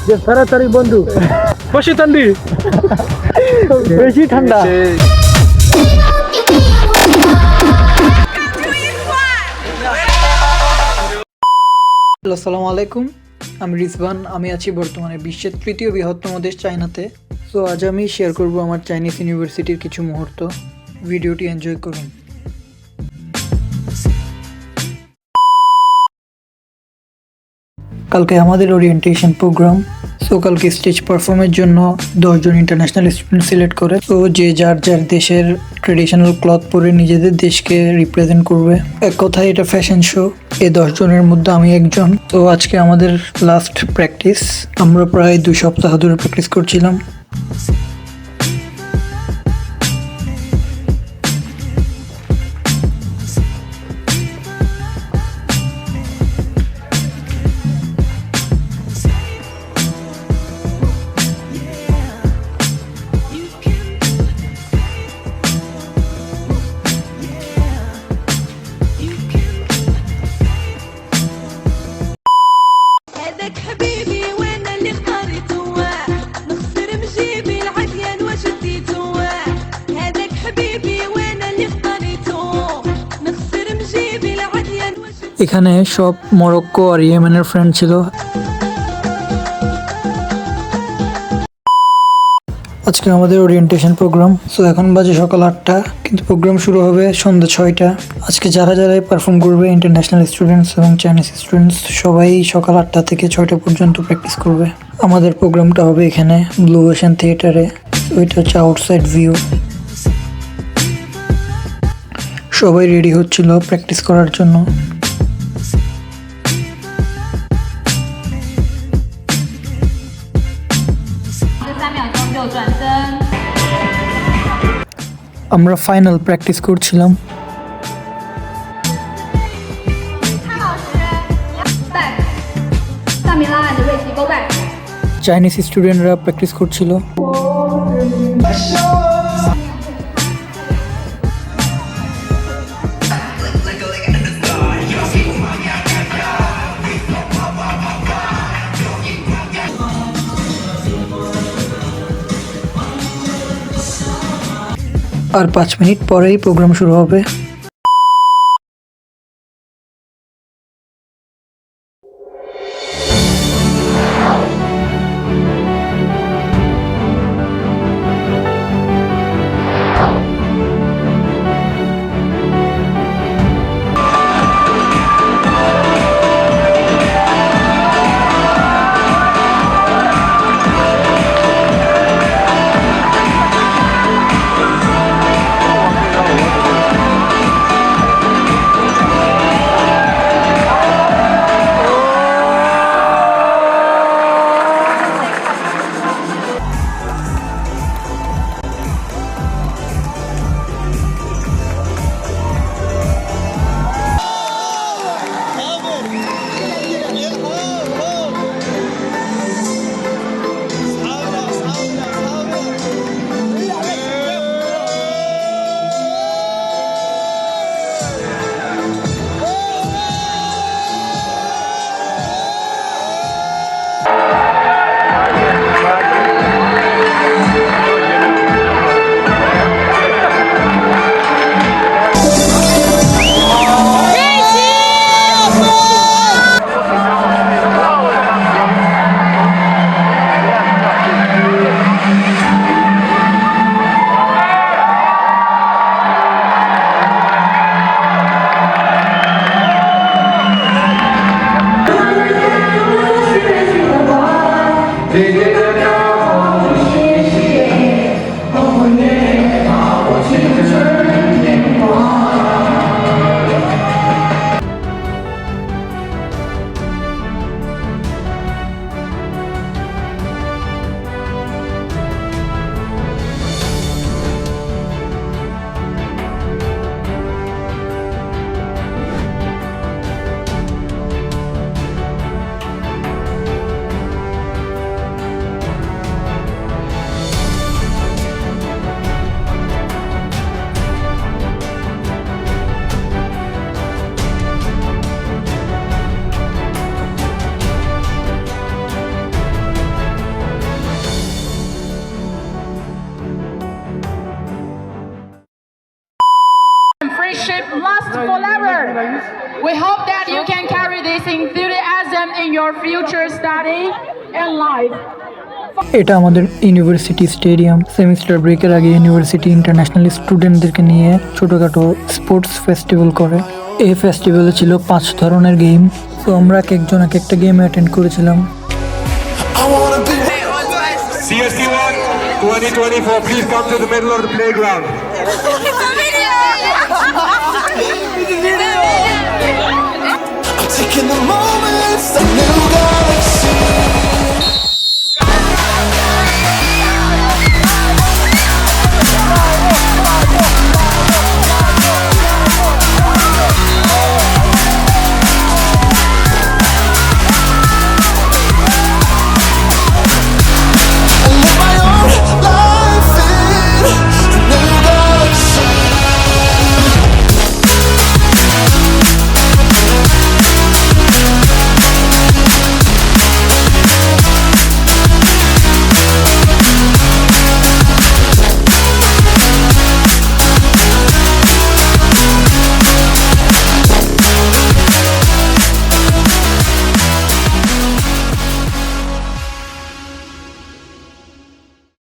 যে তাড়াতাড়ি বন্ধু বসে তান্দি বেশি ঠান্ডা। আসসালামু আলাইকুম, আমি রিজওয়ান। আমি আছি বর্তমানে বিশ্বের তৃতীয় বৃহত্তম দেশ চায়নাতে। সো আজ আমি শেয়ার করব আমার চাইনিজ ইউনিভার্সিটির কিছু মুহূর্ত। ভিডিওটি এনজয় করুন। কালকে আমাদের ওরিয়েন্টেশন প্রোগ্রাম। সো কালকে স্টেজ পারফর্মের জন্য 10 জন ইন্টারন্যাশনাল স্টুডেন্ট সিলেক্ট করে। তো যে যার যার দেশের ট্রেডিশনাল ক্লথ পরে নিজেদের দেশকে রিপ্রেজেন্ট করবে। এক কথায় এটা ফ্যাশন শো। এই 10 জনের মধ্যে আমি একজন। তো আজকে আমাদের লাস্ট প্র্যাকটিস। আমরা প্রায় 2 সপ্তাহ ধরে প্র্যাকটিস করছিলাম। هذاك حبيبي وانا اللي اختاريته نخسر بجيبي العديان وشديته هذاك حبيبي وانا اللي اختاريته نخسر بجيبي العديان এখানে সব মরক্কো আর ইয়েমেনের ফ্রেন্ড ছিল। আজকে আমাদের ওরিয়েন্টেশন প্রোগ্রাম। সো এখন বাজে সকাল 8টা, কিন্তু প্রোগ্রাম শুরু হবে সন্ধ্যা 6টা। আজকে যারা যারা পারফর্ম করবে ইন্টারন্যাশনাল স্টুডেন্টস এবং চাইনিজ স্টুডেন্টস সবাই সকাল 8টা থেকে 6টা পর্যন্ত প্র্যাকটিস করবে। আমাদের প্রোগ্রামটা হবে এখানে ব্লু ওশেন থিয়েটারে। ওইটা হচ্ছে আউটসাইড ভিউ। সবাই রেডি হচ্ছিল প্র্যাকটিস করার জন্য। আমরা ফাইনাল প্র্যাকটিস করছিলাম। চাইনিজ স্টুডেন্টরা প্র্যাকটিস করছিল। আর 5 মিনিট পরেই প্রোগ্রাম শুরু হবে। last forever. We hope that you can carry this enthusiasm in your future study and life. এটা আমাদের ইউনিভার্সিটি স্টেডিয়াম। সেমিস্টার ব্রেকের আগে ইউনিভার্সিটি ইন্টারন্যাশনাল স্টুডেন্টদেরকে নিয়ে ছোটোখাটো স্পোর্টস ফেস্টিভ্যাল করে। এই ফেস্টিভ্যালে ছিল 5 ধরনের গেম। তো আমরা এক একজন এক একটা গেমে অ্যাটেন্ড করেছিলাম। CST1 2024, please come to the middle of the playground. I'm taking the moments, a new direction.